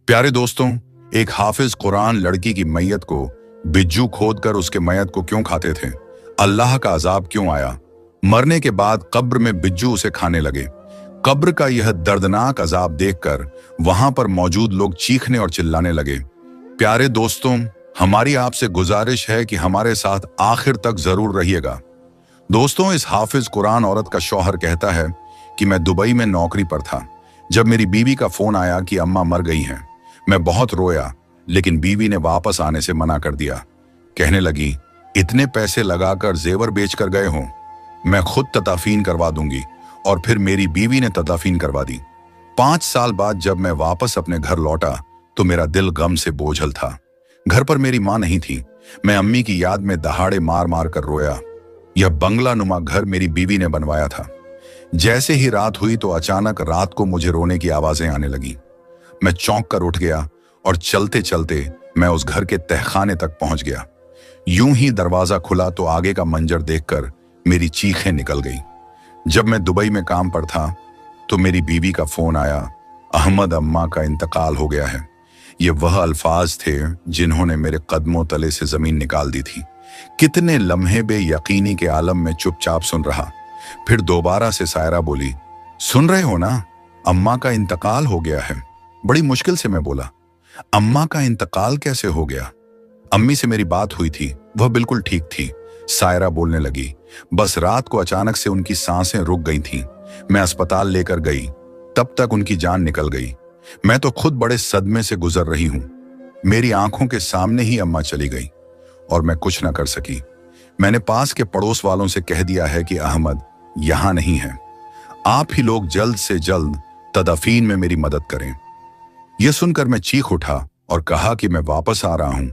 प्यारे दोस्तों, एक हाफिज कुरान लड़की की मैयत को बिज्जू खोदकर उसके मैयत को क्यों खाते थे? अल्लाह का अजाब क्यों आया? मरने के बाद कब्र में बिज्जू उसे खाने लगे। कब्र का यह दर्दनाक अजाब देखकर वहां पर मौजूद लोग चीखने और चिल्लाने लगे। प्यारे दोस्तों, हमारी आपसे गुजारिश है कि हमारे साथ आखिर तक जरूर रहिएगा। दोस्तों, इस हाफिज कुरान औरत का शौहर कहता है कि मैं दुबई में नौकरी पर था जब मेरी बीवी का फोन आया कि अम्मा मर गई हैं। मैं बहुत रोया, लेकिन बीवी ने वापस आने से मना कर दिया। कहने लगी, इतने पैसे लगाकर जेवर बेचकर गए हो, मैं खुद तदाफीन करवा दूंगी। और फिर मेरी बीवी ने तदाफीन करवा दी। 5 साल बाद जब मैं वापस अपने घर लौटा तो मेरा दिल गम से बोझल था। घर पर मेरी माँ नहीं थी। मैं अम्मी की याद में दहाड़े मार मार कर रोया। यह बंगला नुमा घर मेरी बीवी ने बनवाया था। जैसे ही रात हुई तो अचानक रात को मुझे रोने की आवाजें आने लगी। मैं चौंक कर उठ गया और चलते चलते मैं उस घर के तहखाने तक पहुंच गया। यूं ही दरवाजा खुला तो आगे का मंजर देखकर मेरी चीखें निकल गई। जब मैं दुबई में काम पर था तो मेरी बीवी का फोन आया, अहमद अम्मा का इंतकाल हो गया है। ये वह अल्फाज थे जिन्होंने मेरे कदमों तले से जमीन निकाल दी थी। कितने लम्हे बेयकीनी के आलम में चुपचाप सुन रहा। फिर दोबारा से सायरा बोली, सुन रहे हो ना, अम्मा का इंतकाल हो गया है। बड़ी मुश्किल से मैं बोला, अम्मा का इंतकाल कैसे हो गया? अम्मी से मेरी बात हुई थी, वह बिल्कुल ठीक थी। सायरा बोलने लगी, बस रात को अचानक से उनकी सांसें रुक गई थीं। मैं अस्पताल लेकर गई, तब तक उनकी जान निकल गई। मैं तो खुद बड़े सदमे से गुजर रही हूं। मेरी आंखों के सामने ही अम्मा चली गई और मैं कुछ न कर सकी। मैंने पास के पड़ोस वालों से कह दिया है कि अहमद यहां नहीं है। आप ही लोग जल्द से जल्द तदफीन में मेरी मदद करें। यह सुनकर मैं चीख उठा और कहा कि मैं वापस आ रहा हूं।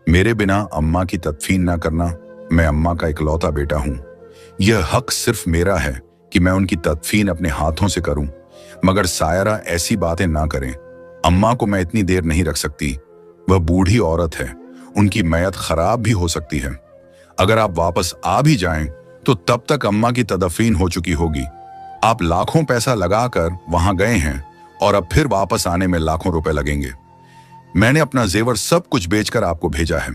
मेरे बिना अम्मा की तदफीन ना करना। मैं अम्मा का इकलौता बेटा हूं। यह हक सिर्फ मेरा है कि मैं उनकी तदफीन अपने हाथों से करूं। मगर सायरा ऐसी बातें ना करें। अम्मा को मैं इतनी देर नहीं रख सकती। वह बूढ़ी औरत है, उनकी मैयत खराब भी हो सकती है। अगर आप वापस आ भी जाएं तो तब तक अम्मा की तदफीन हो चुकी होगी। आप लाखों पैसा लगाकर वहां गए हैं और अब फिर वापस आने में लाखों रुपए लगेंगे। मैंने अपना जेवर सब कुछ बेचकर आपको भेजा है।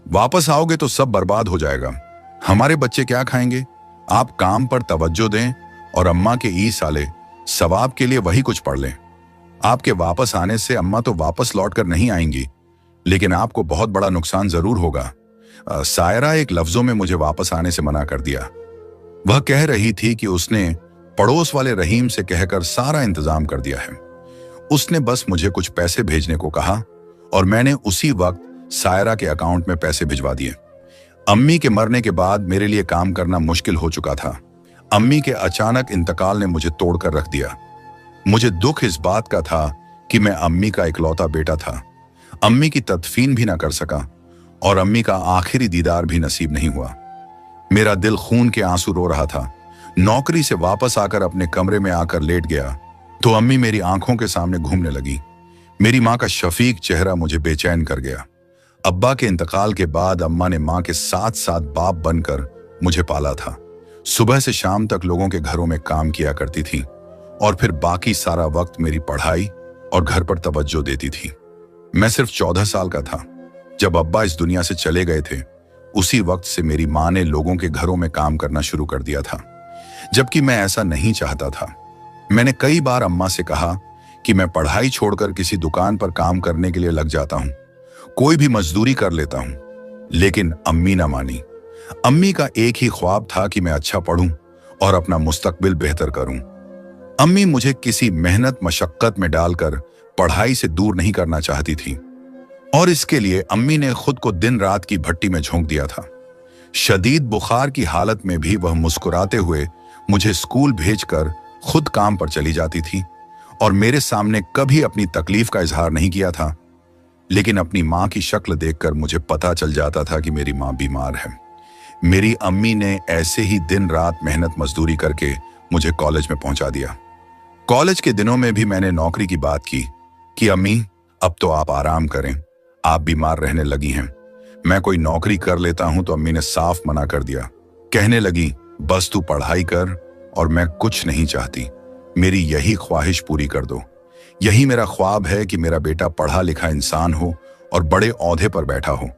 वापस आओगे तो सब बर्बाद हो जाएगा। हमारे बच्चे क्या खाएंगे? आप काम पर तवज्जो दें और अम्मा के ई साले सवाब के लिए वही कुछ पढ़ लें। आपके वापस आने से अम्मा तो वापस लौट कर नहीं आएंगी, लेकिन आपको बहुत बड़ा नुकसान जरूर होगा। सायरा एक लफ्जों में मुझे वापस आने से मना कर दिया। वह कह रही थी कि उसने पड़ोस वाले रहीम से कहकर सारा इंतजाम कर दिया है। उसने बस मुझे कुछ पैसे भेजने को कहा और मैंने उसी वक्त सायरा के अकाउंट में पैसे भिजवा दिए। अम्मी के मरने के बाद मेरे लिए काम करना मुश्किल हो चुका था। अम्मी के अचानक इंतकाल ने मुझे तोड़कर रख दिया। मुझे दुख इस बात का था कि मैं अम्मी का इकलौता बेटा था। अम्मी की तदफीन भी ना कर सका और अम्मी का आखिरी दीदार भी नसीब नहीं हुआ। मेरा दिल खून के आंसू रो रहा था। नौकरी से वापस आकर अपने कमरे में आकर लेट गया तो अम्मी मेरी आंखों के सामने घूमने लगी। मेरी माँ का शफीक चेहरा मुझे बेचैन कर गया। अब्बा के इंतकाल के बाद अम्मा ने माँ के साथ साथ बाप बनकर मुझे पाला था। सुबह से शाम तक लोगों के घरों में काम किया करती थी और फिर बाकी सारा वक्त मेरी पढ़ाई और घर पर तवज्जो देती थी। मैं सिर्फ 14 साल का था जब अब्बा इस दुनिया से चले गए थे। उसी वक्त से मेरी माँ ने लोगों के घरों में काम करना शुरू कर दिया था, जबकि मैं ऐसा नहीं चाहता था। मैंने कई बार अम्मा से कहा कि मैं पढ़ाई छोड़कर किसी दुकान पर काम करने के लिए लग जाता हूं, कोई भी मजदूरी कर लेता हूं, लेकिन अम्मी ना मानी। अम्मी का एक ही ख्वाब था कि मैं अच्छा पढ़ूं और अपना मुस्तकबिल बेहतर करूं। अम्मी मुझे किसी मेहनत मशक्कत में डालकर पढ़ाई से दूर नहीं करना चाहती थी और इसके लिए अम्मी ने खुद को दिन रात की भट्टी में झोंक दिया था। शदीद बुखार की हालत में भी वह मुस्कुराते हुए मुझे स्कूल भेजकर खुद काम पर चली जाती थी और मेरे सामने कभी अपनी तकलीफ का इजहार नहीं किया था। लेकिन अपनी माँ की शक्ल देखकर मुझे पता चल जाता था कि मेरी माँ बीमार है। मेरी अम्मी ने ऐसे ही दिन रात मेहनत मजदूरी करके मुझे कॉलेज में पहुंचा दिया। कॉलेज के दिनों में भी मैंने नौकरी की बात की कि अम्मी अब तो आप आराम करें, आप बीमार रहने लगी हैं। मैं कोई नौकरी कर लेता हूं तो अम्मी ने साफ मना कर दिया। कहने लगी, बस तू पढ़ाई कर और मैं कुछ नहीं चाहती, मेरी यही ख्वाहिश पूरी कर दो। यही मेरा ख्वाब है कि मेरा बेटा पढ़ा लिखा इंसान हो और बड़े ओहदे पर बैठा हो।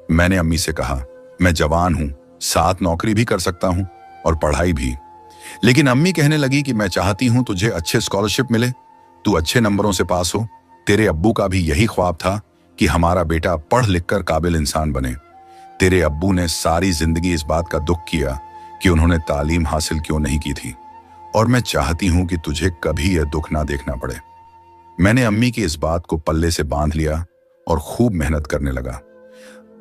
मैंने अम्मी से कहा, मैं जवान हूं, साथ नौकरी भी कर सकता हूं और पढ़ाई भी। लेकिन अम्मी कहने लगी कि मैं चाहती हूं तुझे अच्छे स्कॉलरशिप मिले, तू अच्छे नंबरों से पास हो। तेरे अब्बू का भी यही ख्वाब था कि हमारा बेटा पढ़ लिख कर काबिल इंसान बने। तेरे अब्बू ने सारी जिंदगी इस बात का दुख किया कि उन्होंने तालीम हासिल क्यों नहीं की थी, और मैं चाहती हूं कि तुझे कभी यह दुख ना देखना पड़े। मैंने अम्मी की इस बात को पल्ले से बांध लिया और खूब मेहनत करने लगा।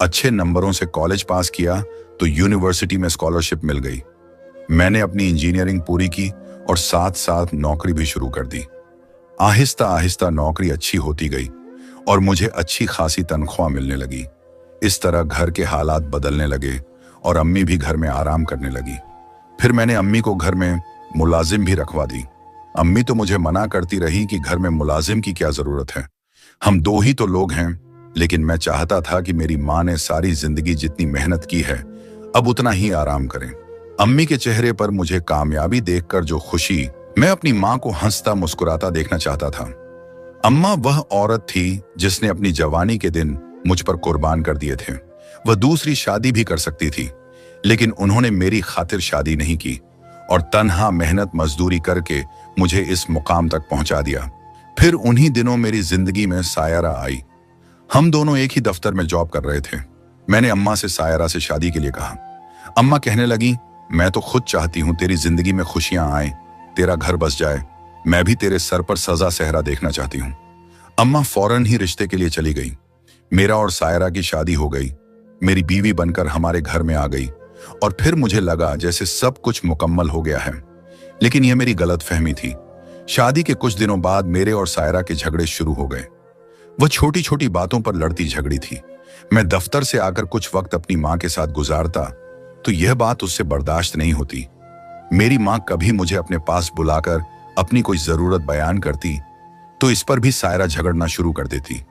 अच्छे नंबरों से कॉलेज पास किया तो यूनिवर्सिटी में स्कॉलरशिप मिल गई। मैंने अपनी इंजीनियरिंग पूरी की और साथ साथ नौकरी भी शुरू कर दी। आहिस्ता आहिस्ता नौकरी अच्छी होती गई और मुझे अच्छी खासी तनख्वाह मिलने लगी। इस तरह घर के हालात बदलने लगे और अम्मी भी घर में आराम करने लगी। फिर मैंने अम्मी को घर में मुलाजिम भी रखवा दी। अम्मी तो मुझे मना करती रही कि घर में मुलाजिम की क्या जरूरत है, हम दो ही तो लोग हैं। लेकिन मैं चाहता था कि मेरी माँ ने सारी जिंदगी जितनी मेहनत की है अब उतना ही आराम करें। अम्मी के चेहरे पर मुझे कामयाबी देखकर जो खुशी, मैं अपनी माँ को हंसता मुस्कुराता देखना चाहता था। अम्मा वह औरत थी जिसने अपनी जवानी के दिन मुझ पर कुर्बान कर दिए थे। वह दूसरी शादी भी कर सकती थी, लेकिन उन्होंने मेरी खातिर शादी नहीं की और तन्हा मेहनत मजदूरी करके मुझे इस मुकाम तक पहुंचा दिया। फिर उन्हीं दिनों मेरी जिंदगी में सायरा आई। हम दोनों एक ही दफ्तर में जॉब कर रहे थे। मैंने अम्मा से सायरा से शादी के लिए कहा। अम्मा कहने लगी, मैं तो खुद चाहती हूं तेरी जिंदगी में खुशियां आए, तेरा घर बस जाए। मैं भी तेरे सर पर सजा सहरा देखना चाहती हूं। अम्मा फौरन ही रिश्ते के लिए चली गई। मेरा और सायरा की शादी हो गई। मेरी बीवी बनकर हमारे घर में आ गई और फिर मुझे लगा जैसे सब कुछ मुकम्मल हो गया है। लेकिन यह मेरी गलतफहमी थी। शादी के कुछ दिनों बाद मेरे और सायरा के झगड़े शुरू हो गए। वह छोटी छोटी बातों पर लड़ती झगड़ी थी। मैं दफ्तर से आकर कुछ वक्त अपनी माँ के साथ गुजारता तो यह बात उससे बर्दाश्त नहीं होती। मेरी माँ कभी मुझे अपने पास बुलाकर अपनी कोई जरूरत बयान करती तो इस पर भी सायरा झगड़ना शुरू कर देती।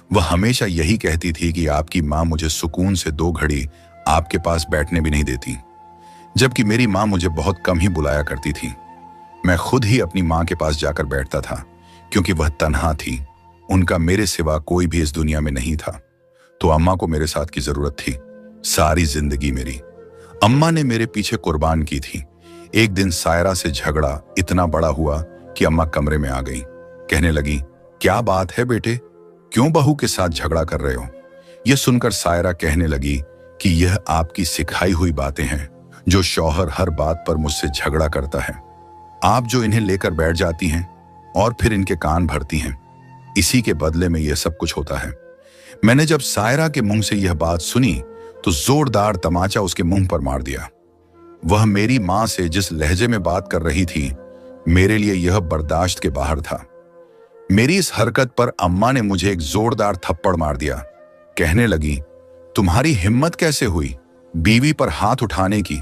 वह हमेशा यही कहती थी कि आपकी माँ मुझे सुकून से 2 घड़ी आपके पास बैठने भी नहीं देती, जबकि मेरी माँ मुझे बहुत कम ही बुलाया करती थी। मैं खुद ही अपनी माँ के पास जाकर बैठता था क्योंकि वह तन्हा थी। उनका मेरे सिवा कोई भी इस दुनिया में नहीं था। तो अम्मा को मेरे साथ की जरूरत थी। सारी जिंदगी मेरी अम्मा ने मेरे पीछे कुर्बान की थी। एक दिन सायरा से झगड़ा इतना बड़ा हुआ कि अम्मा कमरे में आ गई। कहने लगी, क्या बात है बेटे, क्यों बहू के साथ झगड़ा कर रहे हो? यह सुनकर सायरा कहने लगी कि यह आपकी सिखाई हुई बातें हैं जो शौहर हर बात पर मुझसे झगड़ा करता है। आप जो इन्हें लेकर बैठ जाती हैं और फिर इनके कान भरती हैं, इसी के बदले में यह सब कुछ होता है। मैंने जब सायरा के मुंह से यह बात सुनी तो जोरदार तमाचा उसके मुंह पर मार दिया। वह मेरी माँ से जिस लहजे में बात कर रही थी, मेरे लिए यह बर्दाश्त के बाहर था। मेरी इस हरकत पर अम्मा ने मुझे एक जोरदार थप्पड़ मार दिया। कहने लगी, तुम्हारी हिम्मत कैसे हुई बीवी पर हाथ उठाने की?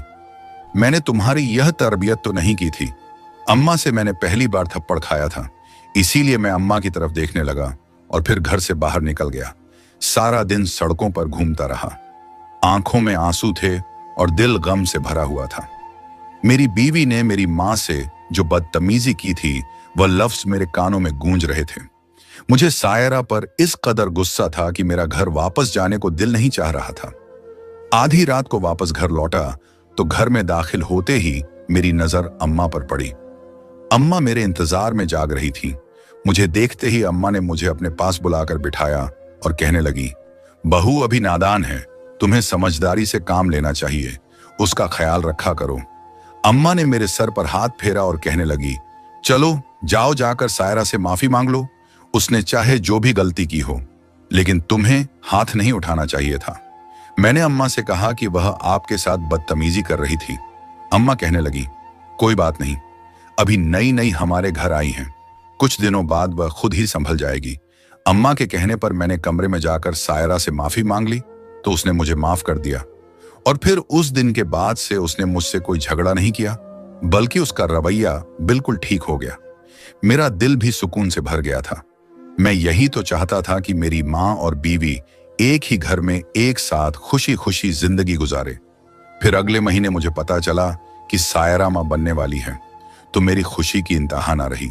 मैंने तुम्हारी यह तरबियत तो नहीं की थी। अम्मा से मैंने पहली बार थप्पड़ खाया था, इसीलिए मैं अम्मा की तरफ देखने लगा और फिर घर से बाहर निकल गया। सारा दिन सड़कों पर घूमता रहा। आंखों में आंसू थे और दिल गम से भरा हुआ था। मेरी बीवी ने मेरी माँ से जो बदतमीजी की थी वह लफ्ज मेरे कानों में गूंज रहे थे। मुझे सायरा पर इस कदर गुस्सा था कि मेरा घर वापस जाने को दिल नहीं चाह रहा था। आधी रात को वापस घर लौटा तो घर में दाखिल होते ही मेरी नजर अम्मा पर पड़ी। अम्मा मेरे इंतजार में जाग रही थी। मुझे देखते ही अम्मा ने मुझे अपने पास बुलाकर बिठाया और कहने लगी, बहू अभी नादान है, तुम्हें समझदारी से काम लेना चाहिए, उसका ख्याल रखा करो। अम्मा ने मेरे सर पर हाथ फेरा और कहने लगी, चलो जाओ जाकर सायरा से माफी मांग लो। उसने चाहे जो भी गलती की हो, लेकिन तुम्हें हाथ नहीं उठाना चाहिए था। मैंने अम्मा से कहा कि वह आपके साथ बदतमीजी कर रही थी। अम्मा कहने लगी, कोई बात नहीं, अभी नई नई हमारे घर आई हैं, कुछ दिनों बाद वह खुद ही संभल जाएगी। अम्मा के कहने पर मैंने कमरे में जाकर सायरा से माफी मांग ली तो उसने मुझे माफ कर दिया और फिर उस दिन के बाद से उसने मुझसे कोई झगड़ा नहीं किया, बल्कि उसका रवैया बिल्कुल ठीक हो गया। मेरा दिल भी सुकून से भर गया था। मैं यही तो चाहता था कि मेरी माँ और बीवी एक ही घर में एक साथ खुशी खुशी जिंदगी गुजारे। फिर अगले महीने मुझे पता चला कि सायरा माँ बनने वाली है, तो मेरी खुशी की इंतहा ना रही।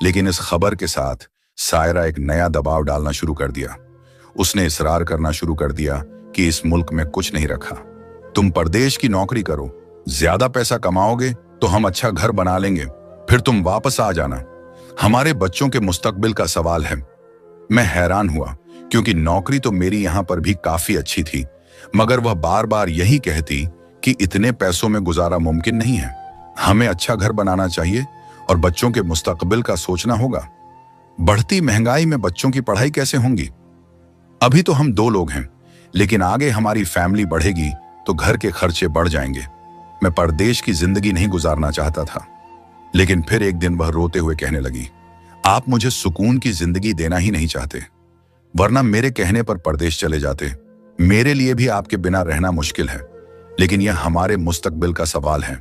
लेकिन इस खबर के साथ सायरा एक नया दबाव डालना शुरू कर दिया। उसने इसरार करना शुरू कर दिया कि इस मुल्क में कुछ नहीं रखा। तुम परदेश की नौकरी करो, ज्यादा पैसा कमाओगे तो हम अच्छा घर बना लेंगे, फिर तुम वापस आ जाना। हमारे बच्चों के मुस्तकबिल का सवाल है। मैं हैरान हुआ क्योंकि नौकरी तो मेरी यहां पर भी काफी अच्छी थी, मगर वह बार बार यही कहती कि इतने पैसों में गुजारा मुमकिन नहीं है। हमें अच्छा घर बनाना चाहिए और बच्चों के मुस्तकबिल का सोचना होगा। बढ़ती महंगाई में बच्चों की पढ़ाई कैसे होंगी? अभी तो हम 2 लोग हैं, लेकिन आगे हमारी फैमिली बढ़ेगी तो घर के खर्चे बढ़ जाएंगे। मैं परदेश की जिंदगी नहीं गुजारना चाहता था। लेकिन फिर एक दिन वह रोते हुए कहने लगी, आप मुझे सुकून की जिंदगी देना ही नहीं चाहते, वरना मेरे कहने पर परदेश चले जाते। मेरे लिए भी आपके बिना रहना मुश्किल है, लेकिन यह हमारे मुस्तकबिल का सवाल है।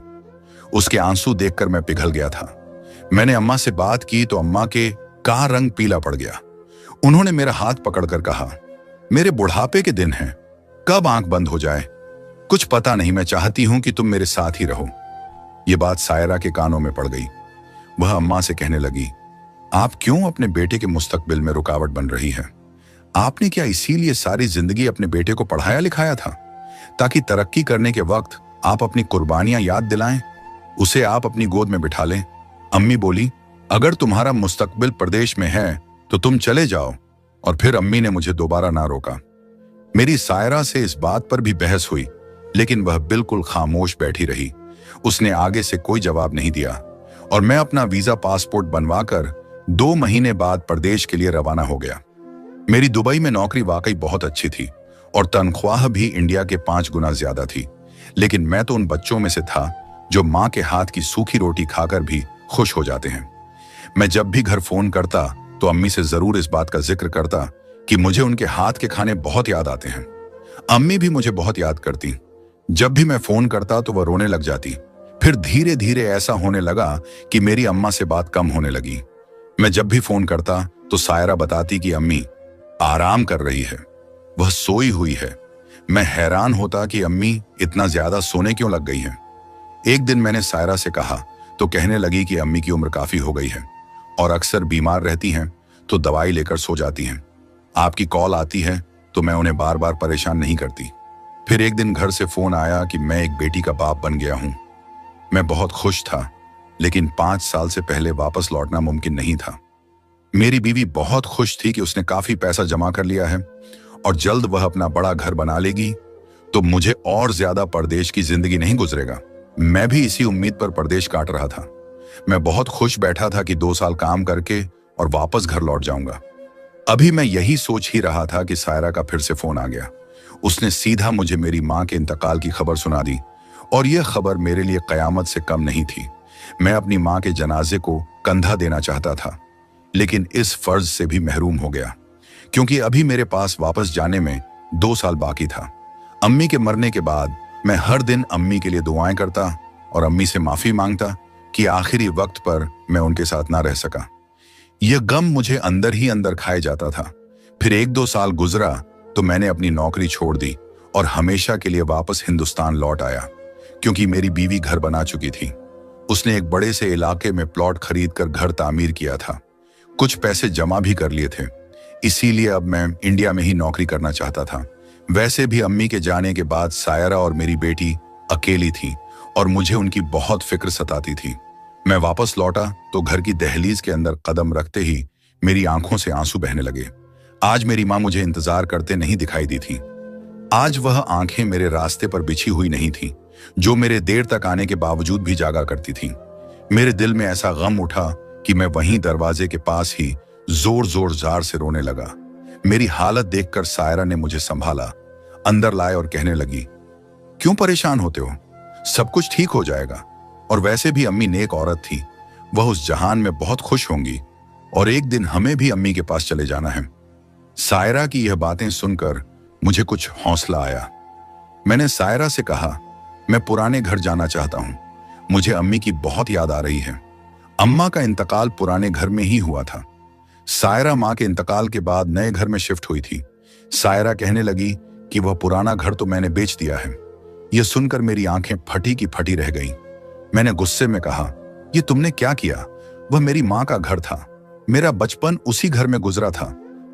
उसके आंसू देखकर मैं पिघल गया था। मैंने अम्मा से बात की तो अम्मा का रंग पीला पड़ गया। उन्होंने मेरा हाथ पकड़कर कहा, मेरे बुढ़ापे के दिन हैं, कब आंख बंद हो जाए कुछ पता नहीं। मैं चाहती हूं कि तुम मेरे साथ ही रहो। यह बात सायरा के कानों में पड़ गई। वह अम्मा से कहने लगी, आप क्यों अपने बेटे के मुस्तकबिल में रुकावट बन रही है? आपने क्या इसीलिए सारी जिंदगी अपने बेटे को पढ़ाया लिखाया था, ताकि तरक्की करने के वक्त आप अपनी कुर्बानियां याद दिलाएं, उसे आप अपनी गोद में बिठा लें? अम्मी बोली, अगर तुम्हारा मुस्तकबिल प्रदेश में है तो तुम चले जाओ। और फिर अम्मी ने मुझे दोबारा ना रोका। मेरी सायरा से इस बात पर भी बहस हुई, लेकिन वह बिल्कुल खामोश बैठी रही। उसने आगे से कोई जवाब नहीं दिया और मैं अपना वीजा पासपोर्ट बनवाकर 2 महीने बाद प्रदेश के लिए रवाना हो गया। मेरी दुबई में नौकरी वाकई बहुत अच्छी थी और तनख्वाह भी इंडिया के 5 गुना ज्यादा थी, लेकिन मैं तो उन बच्चों में से था जो माँ के हाथ की सूखी रोटी खाकर भी खुश हो जाते हैं। मैं जब भी घर फोन करता तो अम्मी से जरूर इस बात का जिक्र करता कि मुझे उनके हाथ के खाने बहुत याद आते हैं। अम्मी भी मुझे बहुत याद करती। जब भी मैं फोन करता तो वह रोने लग जाती। फिर धीरे धीरे ऐसा होने लगा कि मेरी अम्मा से बात कम होने लगी। मैं जब भी फोन करता तो सायरा बताती कि अम्मी आराम कर रही है, वह सोई हुई है। मैं हैरान होता कि अम्मी इतना ज्यादा सोने क्यों लग गई हैं। एक दिन मैंने सायरा से कहा तो कहने लगी कि अम्मी की उम्र काफी हो गई है और अक्सर बीमार रहती हैं तो दवाई लेकर सो जाती हैं। आपकी कॉल आती है तो मैं उन्हें बार बार परेशान नहीं करती। फिर एक दिन घर से फोन आया कि मैं एक बेटी का बाप बन गया हूं। मैं बहुत खुश था, लेकिन 5 साल से पहले वापस लौटना मुमकिन नहीं था। मेरी बीवी बहुत खुश थी कि उसने काफी पैसा जमा कर लिया है और जल्द वह अपना बड़ा घर बना लेगी, तो मुझे और ज्यादा परदेश की जिंदगी नहीं गुजरेगा। मैं भी इसी उम्मीद पर परदेश काट रहा था। मैं बहुत खुश बैठा था कि 2 साल काम करके और वापस घर लौट जाऊंगा। अभी मैं यही सोच ही रहा था कि सायरा का फिर से फोन आ गया। उसने सीधा मुझे मेरी मां के इंतकाल की खबर सुना दी और यह खबर मेरे लिए कयामत से कम नहीं थी। मैं अपनी मां के जनाजे को कंधा देना चाहता था, लेकिन इस फर्ज से भी महरूम हो गया, क्योंकि अभी मेरे पास वापस जाने में 2 साल बाकी था। अम्मी के मरने के बाद मैं हर दिन अम्मी के लिए दुआएं करता और अम्मी से माफी मांगता कि आखिरी वक्त पर मैं उनके साथ ना रह सका। यह गम मुझे अंदर ही अंदर खाए जाता था। फिर 1-2 साल गुजरा तो मैंने अपनी नौकरी छोड़ दी और हमेशा के लिए वापस हिंदुस्तान लौट आया, क्योंकि मेरी बीवी घर बना चुकी थी। उसने एक बड़े से इलाके में प्लॉट खरीदकर घर तामीर किया था। कुछ पैसे जमा भी कर लिए थे, इसीलिए अब मैं इंडिया में ही नौकरी करना चाहता था। वैसे भी अम्मी के जाने के बाद सायरा और मेरी बेटी अकेली थी और मुझे उनकी बहुत फिक्र सताती थी। मैं वापस लौटा तो घर की दहलीज के अंदर कदम रखते ही मेरी आंखों से आंसू बहने लगे। आज मेरी मां मुझे इंतजार करते नहीं दिखाई दी थी। आज वह आंखें मेरे रास्ते पर बिछी हुई नहीं थी, जो मेरे देर तक आने के बावजूद भी जागा करती थी। मेरे दिल में ऐसा गम उठा कि मैं वहीं दरवाजे के पास ही जोर जोर जार से रोने लगा। मेरी हालत देखकर सायरा ने मुझे संभाला, अंदर लाए और कहने लगी, क्यों परेशान होते हो, सब कुछ ठीक हो जाएगा। और वैसे भी अम्मी नेक औरत थी, वह उस जहान में बहुत खुश होंगी और एक दिन हमें भी अम्मी के पास चले जाना है। सायरा की यह बातें सुनकर मुझे कुछ हौसला आया। मैंने सायरा से कहा, मैं पुराने घर जाना चाहता हूं, मुझे अम्मी की बहुत याद आ रही है। अम्मा का इंतकाल पुराने घर में ही हुआ था। सायरा माँ के इंतकाल के बाद नए घर में शिफ्ट हुई थी। सायरा कहने लगी कि वह पुराना घर तो मैंने बेच दिया है। यह सुनकर मेरी आंखें फटी की फटी रह गईं। मैंने गुस्से में कहा, यह तुमने क्या किया? वह मेरी माँ का घर था, मेरा बचपन उसी घर में गुजरा था।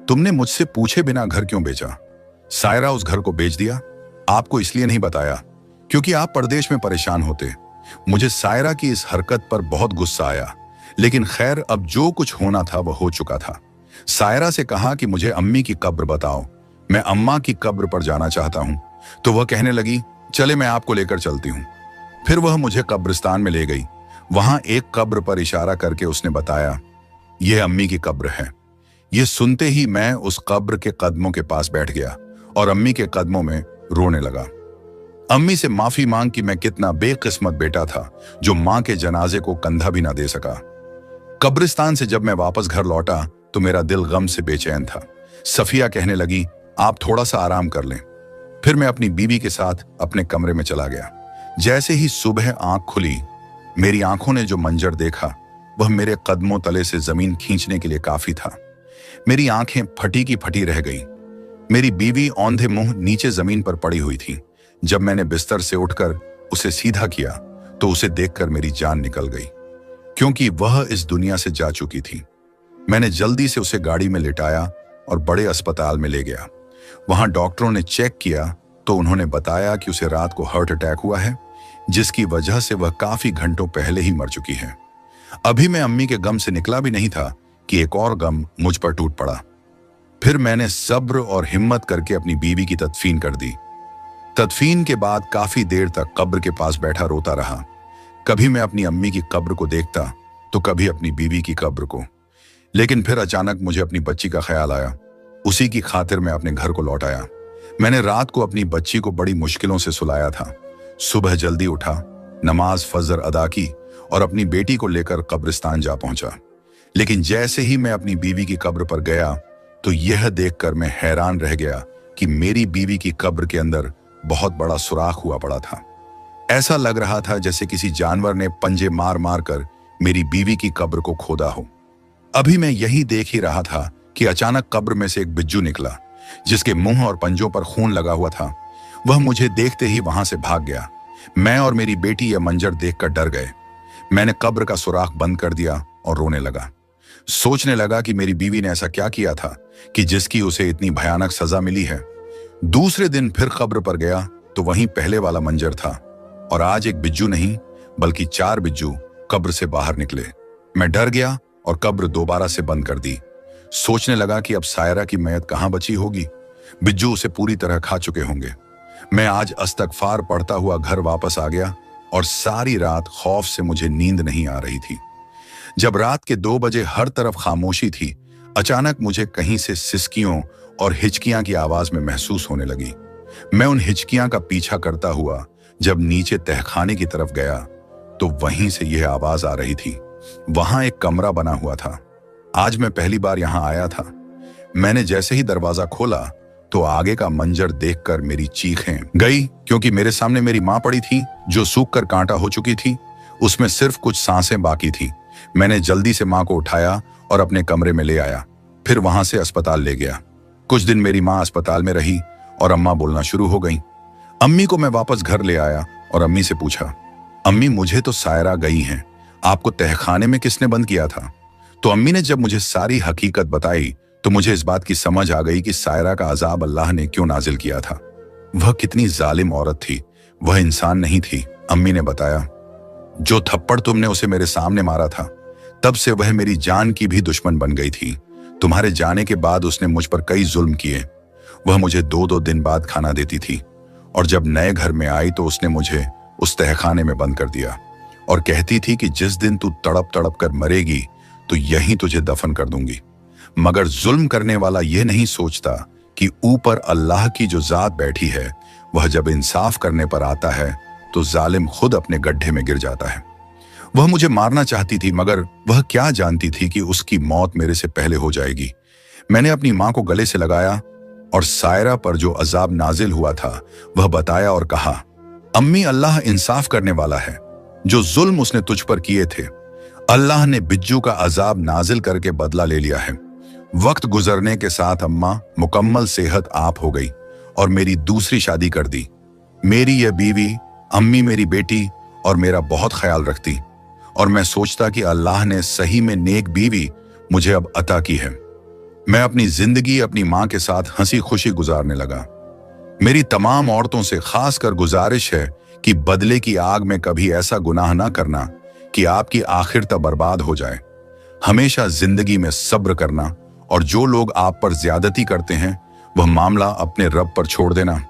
तुमने मुझसे पूछे बिना घर क्यों बेचा? सायरा उस घर को बेच दिया? आपको इसलिए नहीं बताया क्योंकि आप परदेश में परेशान होते। मुझे सायरा की इस हरकत पर बहुत गुस्सा आया, लेकिन खैर अब जो कुछ होना था वह हो चुका था। सायरा से कहा कि मुझे अम्मी की कब्र बताओ, मैं अम्मा की कब्र पर जाना चाहता हूं। तो वह कहने लगी, चले मैं आपको लेकर चलती हूं। फिर वह मुझे कब्रिस्तान में ले गई। वहां एक कब्र पर इशारा करके उसने बताया, यह अम्मी की कब्र है। यह सुनते ही मैं उस कब्र के कदमों के पास बैठ गया और अम्मी के कदमों में रोने लगा। अम्मी से माफी मांग कि मैं कितना बेकिस्मत बेटा था जो मां के जनाजे को कंधा भी ना दे सका। कब्रिस्तान से जब मैं वापस घर लौटा तो मेरा दिल गम से बेचैन था। सफिया कहने लगी, आप थोड़ा सा आराम कर लें। फिर मैं अपनी बीवी के साथ अपने कमरे में चला गया। जैसे ही सुबह आंख खुली, मेरी आंखों ने जो मंजर देखा वह मेरे कदमों तले से जमीन खींचने के लिए काफी था। मेरी आंखें फटी की फटी रह गई। मेरी बीवी औंधे मुंह नीचे जमीन पर पड़ी हुई थी। जब मैंने बिस्तर से उठकर उसे सीधा किया तो उसे देखकर मेरी जान निकल गई, क्योंकि वह इस दुनिया से जा चुकी थी। मैंने जल्दी से उसे गाड़ी में लिटाया और बड़े अस्पताल में ले गया। वहां डॉक्टरों ने चेक किया तो उन्होंने बताया कि उसे रात को हार्ट अटैक हुआ है, जिसकी वजह से वह काफी घंटों पहले ही मर चुकी है। अभी मैं अम्मी के गम से निकला भी नहीं था कि एक और गम मुझ पर टूट पड़ा। फिर मैंने सब्र और हिम्मत करके अपनी बीवी की तदफीन कर दी। तदफीन के बाद काफी देर तक कब्र के पास बैठा रोता रहा। कभी मैं अपनी अम्मी की कब्र को देखता तो कभी अपनी बीवी की कब्र को। लेकिन फिर अचानक मुझे अपनी बच्ची का ख्याल आया। उसी की खातिर मैं अपने घर को लौट आया। मैंने रात को अपनी बच्ची को बड़ी मुश्किलों से सुलाया था। सुबह जल्दी उठा, नमाज फजर अदा की और अपनी बेटी को लेकर कब्रिस्तान जा पहुंचा। लेकिन जैसे ही मैं अपनी बीवी की कब्र पर गया तो यह देखकर मैं हैरान रह गया कि मेरी बीवी की कब्र के अंदर बहुत बड़ा सुराख हुआ पड़ा था। ऐसा लग रहा था जैसे किसी जानवर ने पंजे मार मार कर मेरी बीवी की कब्र को खोदा हो। अभी मैं यही देख ही रहा था कि अचानक कब्र में से एक बिज्जू निकला, जिसके मुंह और पंजों पर खून लगा हुआ था। वह मुझे देखते ही वहां से भाग गया। मैं और मेरी बेटी यह मंजर देखकर डर गए। मैंने कब्र का सुराख बंद कर दिया और रोने लगा। सोचने लगा कि मेरी बीवी ने ऐसा क्या किया था कि जिसकी उसे इतनी भयानक सजा मिली है। दूसरे दिन फिर कब्र पर गया तो वहीं पहले वाला मंजर था, और आज एक बिज्जू नहीं बल्कि 4 बिज्जू कब्र से बाहर निकले। मैं डर गया और कब्र दोबारा से बंद कर दी। सोचने लगा कि अब सायरा की मैयत कहां बची होगी। बिज्जू उसे पूरी तरह खा चुके होंगे। मैं आज इस्तगफार पढ़ता हुआ घर वापस आ गया और सारी रात खौफ से मुझे नींद नहीं आ रही थी। जब रात के 2 बजे हर तरफ खामोशी थी, अचानक मुझे कहीं से सिसकियों और हिचकियां की आवाज में महसूस होने लगी। मैं उन हिचकियां का पीछा करता हुआ जब नीचे तहखाने की तरफ गया तो वहीं से यह आवाज आ रही थी। वहां एक कमरा बना हुआ था। आज मैं पहली बार यहां आया था। मैंने जैसे ही दरवाजा खोला तो आगे का मंजर देखकर मेरी चीखें गई, क्योंकि मेरे सामने मेरी मां पड़ी थी जो सूख कर कांटा हो चुकी थी। उसमें सिर्फ कुछ सांसें बाकी थी। मैंने जल्दी से मां को उठाया और अपने कमरे में ले आया। फिर वहां से अस्पताल ले गया। कुछ दिन मेरी मां अस्पताल में रही और अम्मा बोलना शुरू हो गई। अम्मी को मैं वापस घर ले आया और अम्मी से पूछा, अम्मी मुझे तो सायरा गई हैं, आपको तहखाने में किसने बंद किया था? तो अम्मी ने जब मुझे सारी हकीकत बताई तो मुझे इस बात की समझ आ गई कि सायरा का अजाब अल्लाह ने क्यों नाजिल किया था। वह कितनी जालिम औरत थी, वह इंसान नहीं थी। अम्मी ने बताया, जो थप्पड़ तुमने उसे मेरे सामने मारा था, तब से वह मेरी जान की भी दुश्मन बन गई थी। तुम्हारे जाने के बाद उसने मुझ पर कई जुल्म किए। वह मुझे 2-2 दिन बाद खाना देती थी, और जब नए घर में आई तो उसने मुझे उस तहखाने में बंद कर दिया और कहती थी कि जिस दिन तू तड़प तड़प कर मरेगी तो यहीं तुझे दफन कर दूंगी। मगर जुल्म करने वाला यह नहीं सोचता कि ऊपर अल्लाह की जो जात बैठी है, वह जब इंसाफ करने पर आता है तो जालिम खुद अपने गड्ढे में गिर जाता है। वह मुझे मारना चाहती थी, मगर वह क्या जानती थी कि उसकी मौत मेरे से पहले हो जाएगी। मैंने अपनी मां को गले से लगाया और सायरा पर जो अजाब नाजिल हुआ था वह बताया और कहा, अम्मी अल्लाह इंसाफ करने वाला है। जो जुल्म उसने तुझ पर किए थे, अल्लाह ने बिज्जू का अजाब नाजिल करके बदला ले लिया है। वक्त गुजरने के साथ अम्मा मुकम्मल सेहत आप हो गई और मेरी दूसरी शादी कर दी। मेरी यह बीवी अम्मी मेरी बेटी और मेरा बहुत ख्याल रखती, और मैं सोचता कि अल्लाह ने सही में नेक बीवी मुझे अब अता की है। मैं अपनी जिंदगी अपनी माँ के साथ हंसी खुशी गुजारने लगा। मेरी तमाम औरतों से खासकर गुजारिश है कि बदले की आग में कभी ऐसा गुनाह ना करना कि आपकी आखिर तक बर्बाद हो जाए। हमेशा जिंदगी में सब्र करना, और जो लोग आप पर ज्यादती करते हैं वह मामला अपने रब पर छोड़ देना।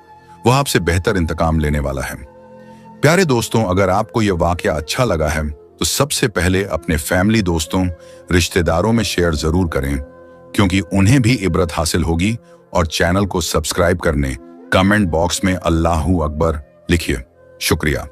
वह आपसे बेहतर इंतकाम लेने वाला है। प्यारे दोस्तों, अगर आपको यह वाकया अच्छा लगा है तो सबसे पहले अपने फैमिली, दोस्तों, रिश्तेदारों में शेयर जरूर करें, क्योंकि उन्हें भी इबरत हासिल होगी। और चैनल को सब्सक्राइब करने, कमेंट बॉक्स में अल्लाहू अकबर लिखिए। शुक्रिया।